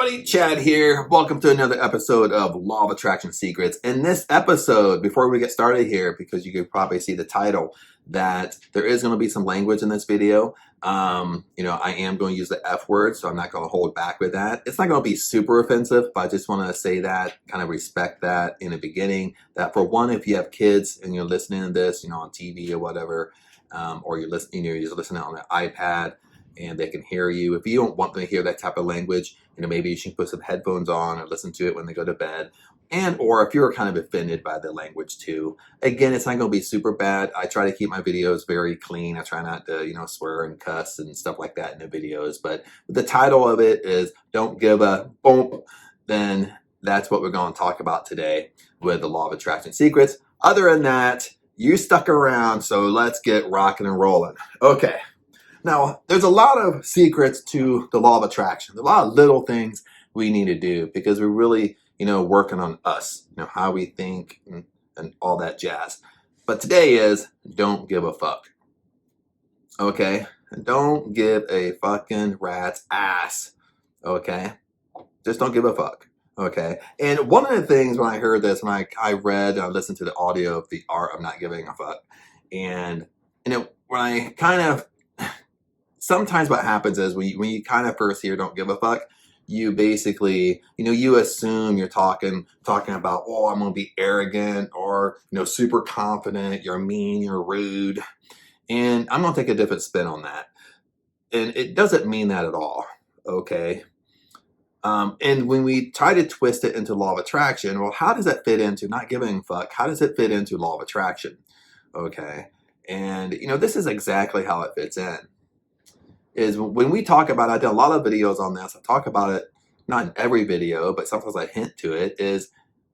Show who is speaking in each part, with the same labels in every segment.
Speaker 1: everybody, Chad here. Welcome to another episode of Law of Attraction Secrets. In this episode, before we get started here, because you could probably see the title, that there is going to be some language in this video. I am going to use the F word, so I'm not going to hold back with that. It's not going to be super offensive, but I just want to say that, kind of respect that in the beginning. That for one, if you have kids and you're listening to this, on TV or whatever, or you're listening, you're listening on an iPad, and they can hear you. If you don't want them to hear that type of language, maybe you should put some headphones on or listen to it when they go to bed. And or if you're kind of offended by the language too, again, it's not going to be super bad. I try to keep my videos very clean. I try not to, swear and cuss and stuff like that in the videos. But the title of it is Don't Give a Bump. Then that's what we're going to talk about today with the Law of Attraction Secrets. Other than that, you stuck around, so let's get rocking and rolling. Okay. Now, there's a lot of secrets to the law of attraction. There's a lot of little things we need to do because we're really, working on us, how we think and all that jazz. But today is don't give a fuck. Okay? Don't give a fucking rat's ass. Okay? Just don't give a fuck. Okay? And one of the things when I heard this, when I read, I listened to the audio of The Art of Not Giving a Fuck. And, when I kind of sometimes what happens is when you kind of first hear don't give a fuck, you basically, you assume you're talking about, oh, I'm going to be arrogant or, super confident, you're mean, you're rude. And I'm going to take a different spin on that. And it doesn't mean that at all. Okay. And when we try to twist it into law of attraction, well, how does that fit into not giving a fuck? How does it fit into law of attraction? Okay. And, this is exactly how it fits in. Is when we talk about, I did a lot of videos on this. I talk about it, not in every video, but sometimes I hint to it, is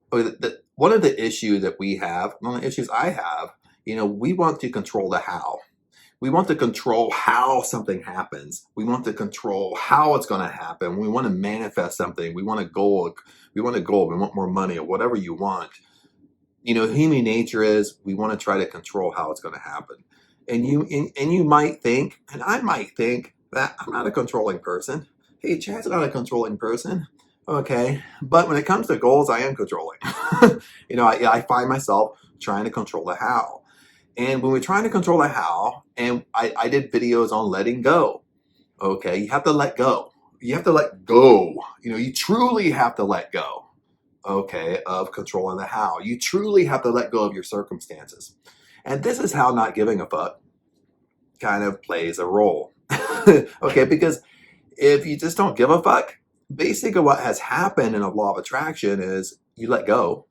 Speaker 1: one of the issues that we have, one of the issues I have, we want to control the how. We want to control how something happens. We want to control how it's going to happen. We want to manifest something. We want a goal. We want more money or whatever you want. Human nature is we want to try to control how it's going to happen. And you might think, and I might think, that I'm not a controlling person. Hey, Chad's not a controlling person. Okay. But when it comes to goals, I am controlling. I find myself trying to control the how. And when we're trying to control the how, and I did videos on letting go. Okay. You have to let go. You have to let go. You truly have to let go. Okay. Of controlling the how. You truly have to let go of your circumstances. And this is how not giving a fuck kind of plays a role. Okay, because if you just don't give a fuck, basically what has happened in a law of attraction is you let go.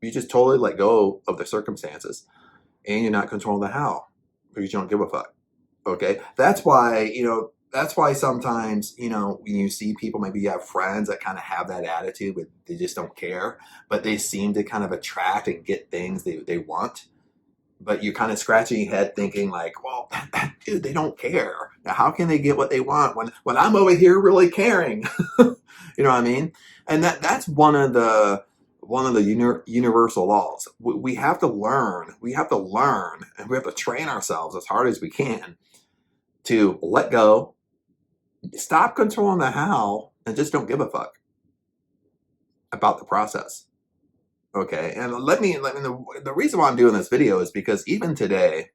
Speaker 1: You just totally let go of the circumstances. And you're not controlling the how. Because you don't give a fuck. Okay? That's why, sometimes, when you see people, maybe you have friends that kind of have that attitude, but they just don't care. But they seem to kind of attract and get things they want. But you're kind of scratching your head thinking like, well, dude, they don't care. Now, how can they get what they want when I'm over here really caring? You know what I mean? And that's one of the universal laws. We have to learn. We have to learn, and we have to train ourselves as hard as we can to let go, stop controlling the how, and just don't give a fuck about the process. Okay, and the reason why I'm doing this video is because even today,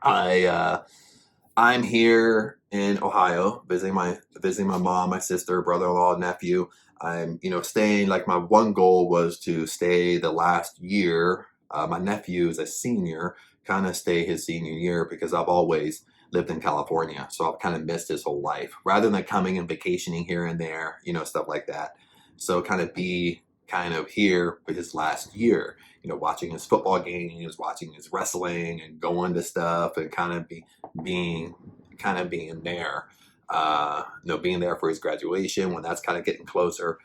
Speaker 1: I'm here in Ohio visiting my mom, my sister, brother-in-law, nephew. I'm staying. Like my one goal was to stay the last year. My nephew is a senior, kind of stay his senior year because I've always lived in California, so I've kind of missed his whole life. Rather than coming and vacationing here and there, stuff like that. So kind of be here for his last year, watching his football games, watching his wrestling and going to stuff and being there, being there for his graduation when that's kind of getting closer.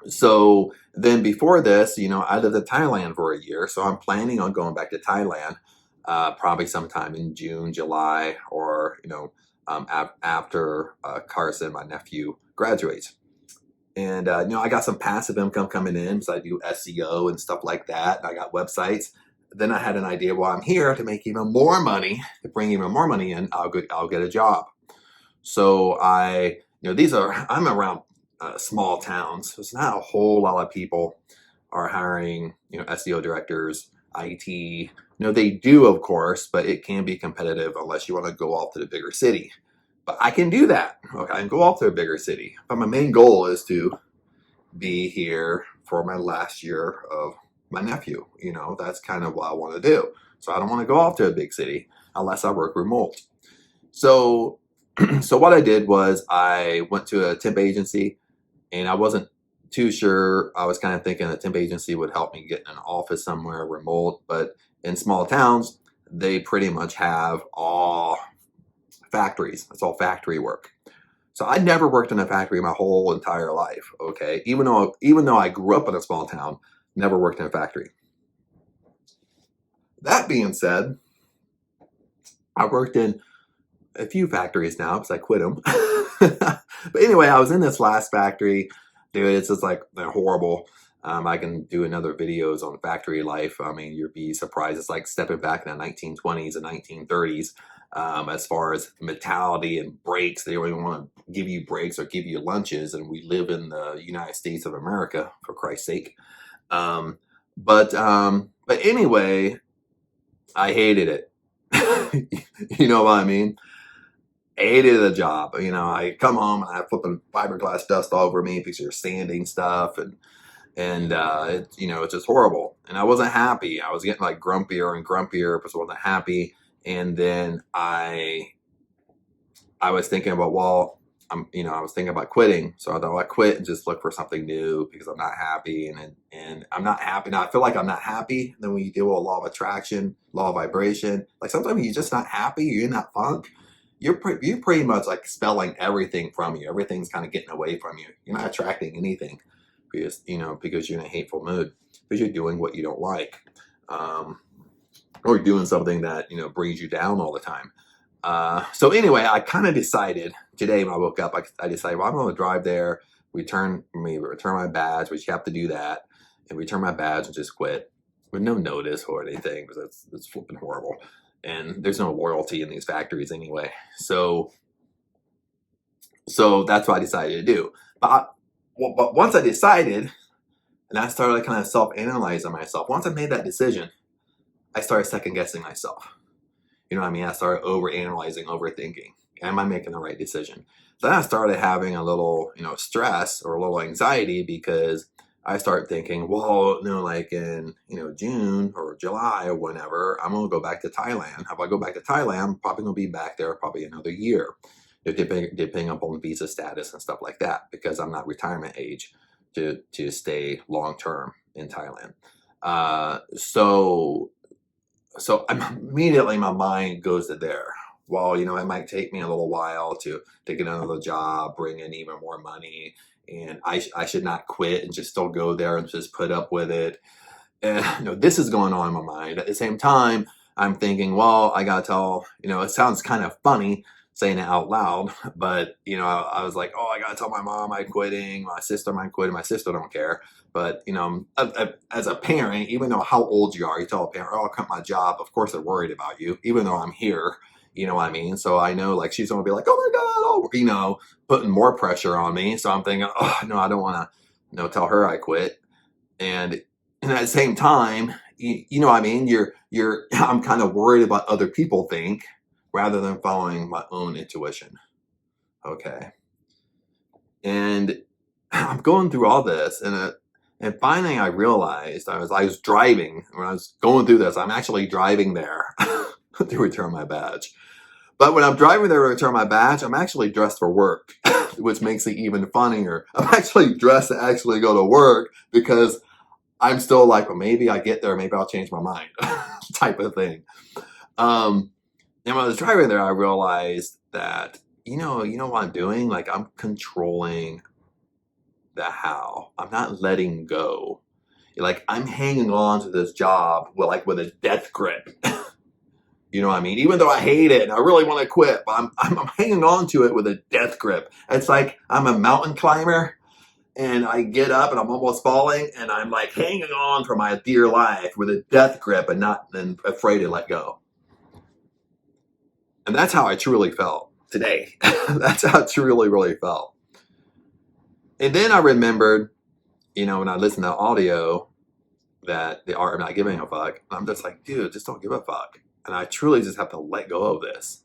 Speaker 1: So then before this, I lived in Thailand for a year. So I'm planning on going back to Thailand, probably sometime in June, July, or, after Carson, my nephew, graduates. And, I got some passive income coming in, so I do SEO and stuff like that. I got websites. Then I had an idea, well, I'm here to make even more money, to bring even more money in, I'll get a job. So I'm around small towns. So it's not a whole lot of people are hiring, SEO directors, IT. They do, of course, but it can be competitive unless you want to go off to the bigger city. But I can do that. Okay, I can go off to a bigger city. But my main goal is to be here for my last year of my nephew. That's kind of what I want to do. So I don't want to go off to a big city unless I work remote. So, so what I did was I went to a temp agency, and I wasn't too sure. I was kind of thinking a temp agency would help me get an office somewhere remote, but in small towns, they pretty much have all factories. It's all factory work. So I never worked in a factory my whole entire life. Okay, even though I grew up in a small town, never worked in a factory. That being said, I worked in a few factories now because I quit them. But anyway, I was in this last factory. Dude, it's just like they're horrible. I can do another videos on factory life. I mean, you'd be surprised. It's like stepping back in the 1920s and 1930s. As far as mentality and breaks, they don't even want to give you breaks or give you lunches. And we live in the United States of America, for Christ's sake. But anyway, I hated it. You know what I mean? Hated the job. I come home and I have flipping fiberglass dust all over me because you're sanding stuff, and it's just horrible. And I wasn't happy. I was getting like grumpier and grumpier because I wasn't happy. And then I was thinking about, I was thinking about quitting. So I thought, I quit and just look for something new because I'm not happy, and I'm not happy now. I feel like I'm not happy. Then when you deal with law of attraction, law of vibration, like sometimes you're just not happy. You're in that funk. You're pretty much like expelling everything from you. Everything's kind of getting away from you. You're not attracting anything because you're in a hateful mood because you're doing what you don't like, or doing something that brings you down all the time. So anyway, I kind of decided today when I woke up, I decided, well, I'm going to drive there, return my badge, which you have to do that, and return my badge and just quit with no notice or anything because it's flipping horrible. And there's no loyalty in these factories anyway. So that's what I decided to do. But once I decided, and I started kind of self-analyzing myself, once I made that decision, I started second-guessing myself. You know what I mean? I started over-analyzing, overthinking. Am I making the right decision? Then I started having a little, stress or a little anxiety because I start thinking, well, like in, June or July or whenever, I'm going to go back to Thailand. If I go back to Thailand, I'm probably going to be back there probably another year, depending upon visa status and stuff like that, because I'm not retirement age to stay long-term in Thailand. So immediately my mind goes to there. Well, it might take me a little while to get another job, bring in even more money, and I should not quit and just still go there and just put up with it. And this is going on in my mind. At the same time, I'm thinking, well, I gotta tell, it sounds kind of funny saying it out loud, but I was like, oh, I gotta tell my mom I'm quitting, my sister I'm quitting. My sister don't care. But as a parent, even though how old you are, you tell a parent, oh, I'll cut my job. Of course they're worried about you, even though I'm here. You know what I mean? So I know like she's gonna be like, oh my God, oh, putting more pressure on me. So I'm thinking, oh no, I don't want to, tell her I quit. And at the same time, you know what I mean? I'm kind of worried about other people think rather than following my own intuition. Okay. And I'm going through all this, and finally I realized I was driving when I was going through this. I'm actually driving there to return my badge. But when I'm driving there to return my badge, I'm actually dressed for work, which makes it even funnier. I'm actually dressed to actually go to work because I'm still like, well, maybe I get there, maybe I'll change my mind type of thing. And when I was driving there, I realized that, you know what I'm doing? Like I'm controlling the how. I'm not letting go. Like I'm hanging on to this job with a death grip. You know what I mean? Even though I hate it and I really want to quit, but I'm hanging on to it with a death grip. It's like I'm a mountain climber and I get up and I'm almost falling and I'm like hanging on for my dear life with a death grip and not then afraid to let go. And that's how I truly felt. today. That's how it really, really felt. And then I remembered, when I listened to audio, that the art of not giving a fuck. I'm just like, dude, just don't give a fuck. And I truly just have to let go of this.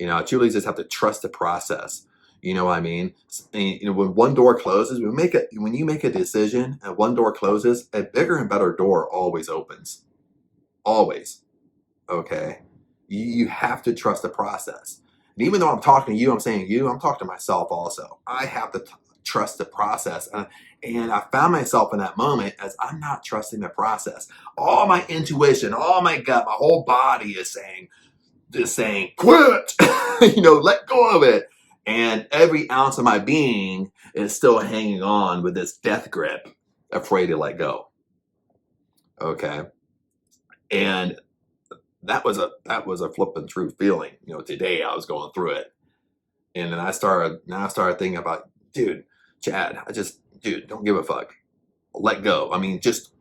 Speaker 1: I truly just have to trust the process. You know what I mean? And, when one door closes, when you make a decision and one door closes, a bigger and better door always opens. Always. Okay. You have to trust the process. And even though I'm talking to you, I'm saying you, I'm talking to myself also. I have to trust the process. And I found myself in that moment as I'm not trusting the process. All my intuition, all my gut, my whole body is saying, quit, let go of it. And every ounce of my being is still hanging on with this death grip, afraid to let go. Okay. And that was a flippin' true feeling. Today I was going through it. And then I started thinking about, dude, Chad, dude, don't give a fuck. Let go. I mean, just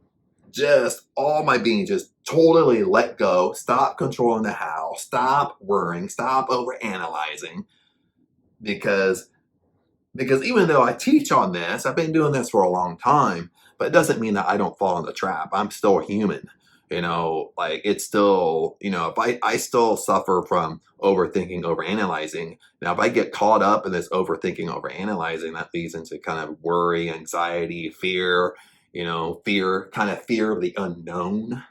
Speaker 1: all my being, just totally let go. Stop controlling the how. Stop worrying. Stop over analyzing. Because even though I teach on this, I've been doing this for a long time, but it doesn't mean that I don't fall in the trap. I'm still human. It's still, if I still suffer from overthinking, overanalyzing. Now, if I get caught up in this overthinking, overanalyzing, that leads into kind of worry, anxiety, fear, fear of the unknown.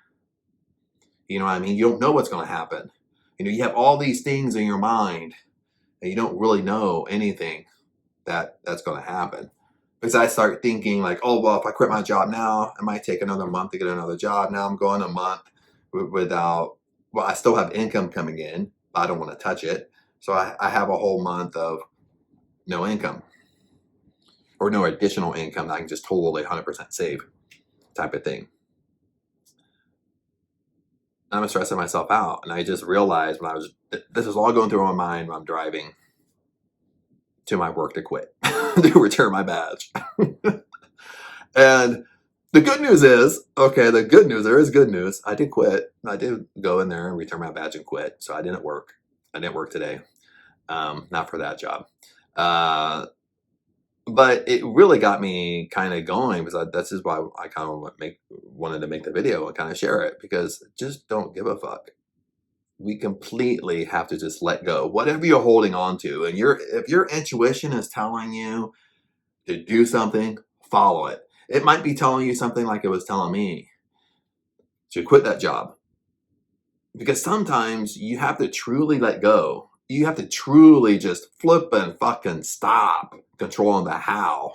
Speaker 1: You know what I mean? You don't know what's going to happen. You have all these things in your mind and you don't really know anything that's going to happen. Because I start thinking like, oh, well, if I quit my job now, it might take another month to get another job. Now I'm going a month without, well, I still have income coming in. But I don't want to touch it. So I have a whole month of no income or no additional income that I can just totally 100% save type of thing. I'm stressing myself out. And I just realized this is all going through my mind when I'm driving to my work to quit, to return my badge. And the good news is, there is good news. I did quit. I did go in there and return my badge and quit. So I didn't work. I didn't work today. Not for that job. But it really got me kind of going because this is why I kind of wanted to make the video and kind of share it, because just don't give a fuck. We completely have to just let go. Whatever you're holding on to, and if your intuition is telling you to do something, follow it. It might be telling you something like it was telling me to quit that job. Because sometimes you have to truly let go. You have to truly just flip and fucking stop controlling the how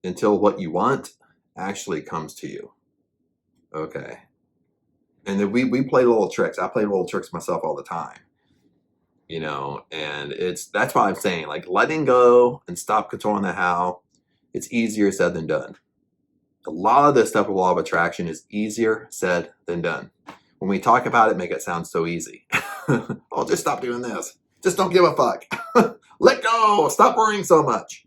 Speaker 1: until what you want actually comes to you. Okay. And then we play little tricks. I play little tricks myself all the time. And that's why I'm saying, like, letting go and stop controlling the how, it's easier said than done. A lot of this stuff with law of attraction is easier said than done. When we talk about it, make it sound so easy. Oh, just stop doing this. Just don't give a fuck. Let go. Stop worrying so much.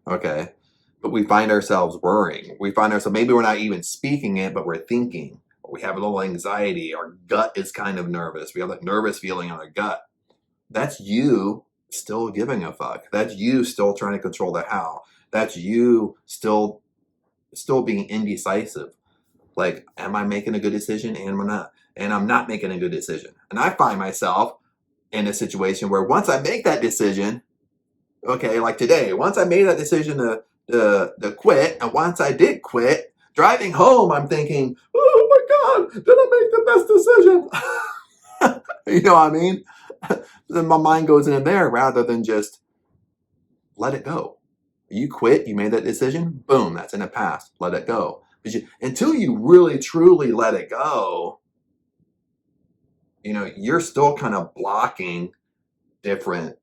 Speaker 1: Okay. But we find ourselves worrying. We find ourselves, maybe we're not even speaking it, but we're thinking. Or we have a little anxiety. Our gut is kind of nervous. We have that nervous feeling in our gut. That's you still giving a fuck. That's you still trying to control the how. That's you still being indecisive. Like, am I making a good decision? And am I not? And I'm not making a good decision. And I find myself in a situation where once I make that decision, okay, like today, once I made that decision to quit, and once I did quit, driving home, I'm thinking, oh my God, did I make the best decision? You know what I mean? Then my mind goes in there rather than just let it go. You quit, you made that decision, boom, that's in the past. Let it go. But until you really, truly let it go, you're still kind of blocking different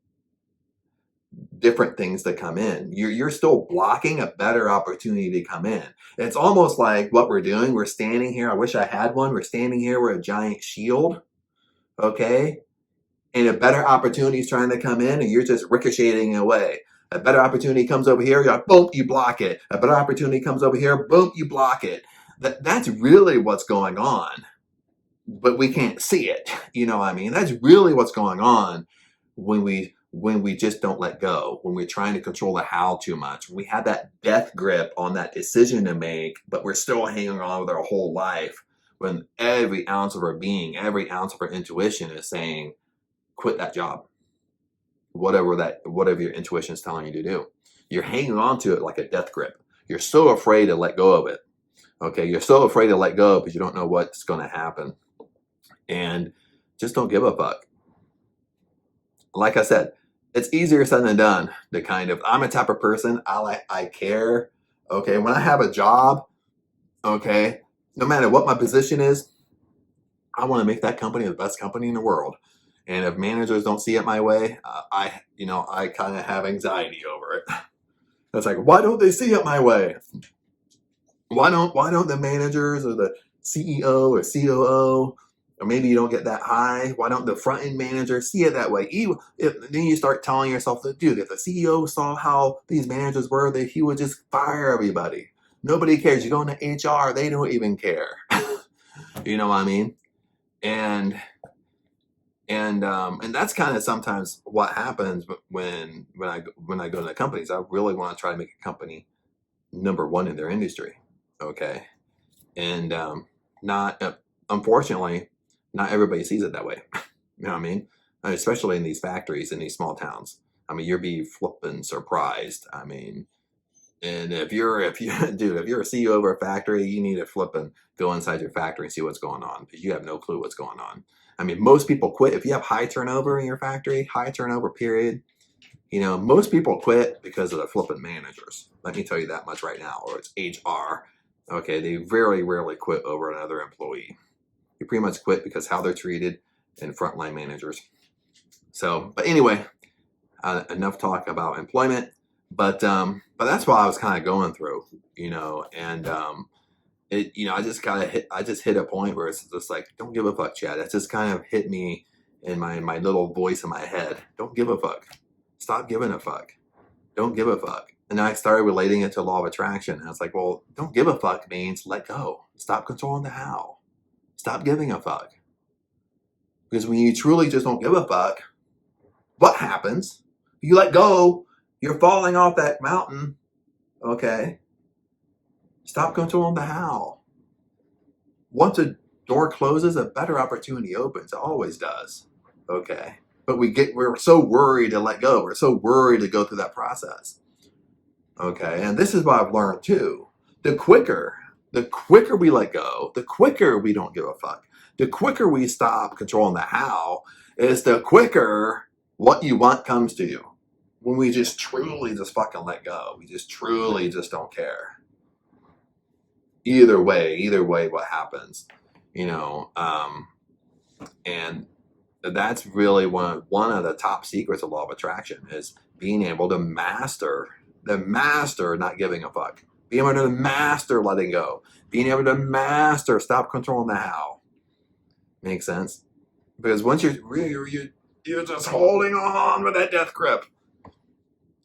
Speaker 1: things that come in. You're still blocking a better opportunity to come in. It's almost like what we're doing. We're standing here. I wish I had one. We're standing here with a giant shield. Okay. And a better opportunity is trying to come in and you're just ricocheting away. A better opportunity comes over here, you're like, boom, you block it. A better opportunity comes over here, boom, you block it. That's really what's going on. But we can't see it. You know what I mean? That's really what's going on when we just don't let go, when we're trying to control the how too much, we have that death grip on that decision to make, but we're still hanging on with our whole life when every ounce of our being, every ounce of our intuition is saying, quit that job, whatever your intuition is telling you to do. You're hanging on to it like a death grip. You're so afraid to let go of it. Okay, you're so afraid to let go because you don't know what's going to happen, and just don't give a fuck. Like I said, it's easier said than done. I'm a type of person. I care. Okay, when I have a job, okay, no matter what my position is, I want to make that company the best company in the world. And if managers don't see it my way, I kind of have anxiety over it. It's like, why don't they see it my way? Why don't the managers or the CEO or COO, or maybe you don't get that high, why don't the front end manager see it that way? Then you start telling yourself that, dude, if the CEO saw how these managers were, that he would just fire everybody. Nobody cares. You go into HR, they don't even care. You know what I mean? And that's kind of sometimes what happens when I go to the companies. I really want to try to make a company number one in their industry. Okay. And not unfortunately, not everybody sees it that way. You know what I mean? Especially in these factories in these small towns. I mean, you'll be flipping surprised. I mean, and if you're a CEO of a factory, you need to flip and go inside your factory and see what's going on, because you have no clue what's going on. I mean, most people quit. If you have high turnover in your factory, high turnover period, most people quit because of the flipping managers. Let me tell you that much right now. Or it's HR. Okay, they very rarely quit over another employee. You pretty much quit because how they're treated and frontline managers. So, but anyway, enough talk about employment. But that's what I was kind of going through, and I just hit a point where it's just like, don't give a fuck, Chad. That just kind of hit me in my little voice in my head. Don't give a fuck. Stop giving a fuck. Don't give a fuck. And I started relating it to law of attraction. And I was like, well, don't give a fuck means let go. Stop controlling the how. Stop giving a fuck. Because when you truly just don't give a fuck, what happens? You let go, you're falling off that mountain. Okay? Stop controlling the how. Once a door closes, a better opportunity opens. It always does. Okay? But we're so worried to let go. We're so worried to go through that process. Okay? And this is what I've learned too. The quicker we let go, the quicker we don't give a fuck. The quicker we stop controlling the how, is the quicker what you want comes to you. When we just truly just fucking let go. We just truly just don't care. Either way what happens. And that's really one of the top secrets of law of attraction, is being able to master not giving a fuck. Being able to master letting go. Being able to master stop controlling the how. Makes sense? Because once you're just holding on with that death grip,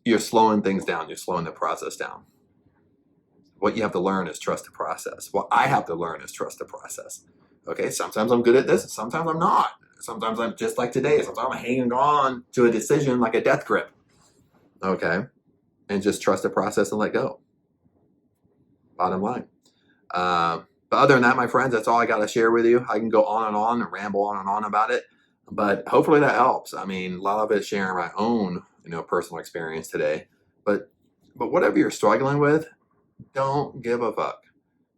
Speaker 1: you're slowing things down. You're slowing the process down. What you have to learn is trust the process. What I have to learn is trust the process. Okay, sometimes I'm good at this, sometimes I'm not. Sometimes I'm just like today. Sometimes I'm hanging on to a decision like a death grip. Okay, and just trust the process and let go. Bottom line. But other than that, my friends, that's all I got to share with you. I can go on and ramble on and on about it, but hopefully that helps. I mean, a lot of it is sharing my own, personal experience today. But whatever you're struggling with, don't give a fuck.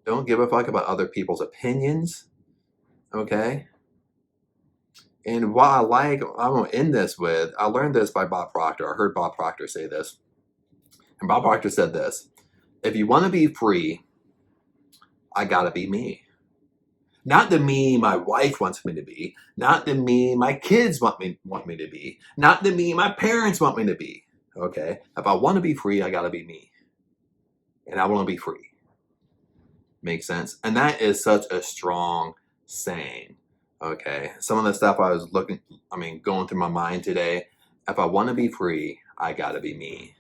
Speaker 1: Don't give a fuck about other people's opinions. Okay? And what I'm going to end this with, I learned this by Bob Proctor. I heard Bob Proctor say this. And Bob Proctor said this: if you want to be free, I got to be me. Not the me my wife wants me to be. Not the me my kids want me to be. Not the me my parents want me to be. Okay? If I want to be free, I got to be me. And I want to be free. Makes sense? And that is such a strong saying. Okay? Some of the stuff I was going through my mind today. If I want to be free, I got to be me.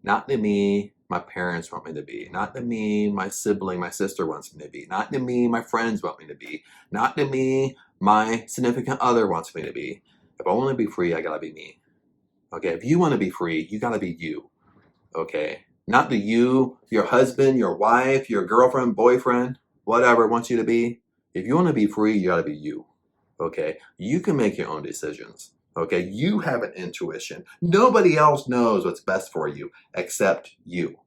Speaker 1: Not the me my parents want me to be. Not the me my sister wants me to be. Not the me my friends want me to be. Not the me my significant other wants me to be. If I want to be free, I gotta be me. Okay, if you want to be free, you gotta be you. Okay, not the you, your husband, your wife, your girlfriend, boyfriend, whatever wants you to be. If you want to be free, you gotta be you. Okay, you can make your own decisions. Okay, you have an intuition. Nobody else knows what's best for you except you.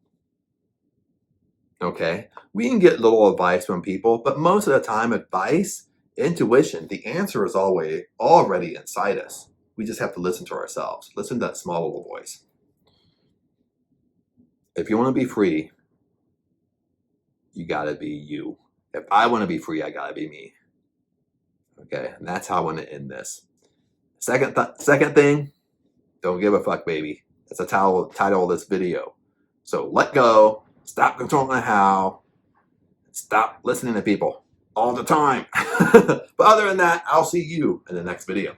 Speaker 1: Okay, we can get little advice from people, but most of the time, advice, intuition, the answer is always already inside us. We just have to listen to ourselves. Listen to that small little voice. If you want to be free, you gotta be you. If I want to be free, I gotta be me. Okay, and that's how I want to end this. Second thing, don't give a fuck, baby. That's the title of this video. So let go. Stop controlling the how. Stop listening to people all the time. But other than that, I'll see you in the next video.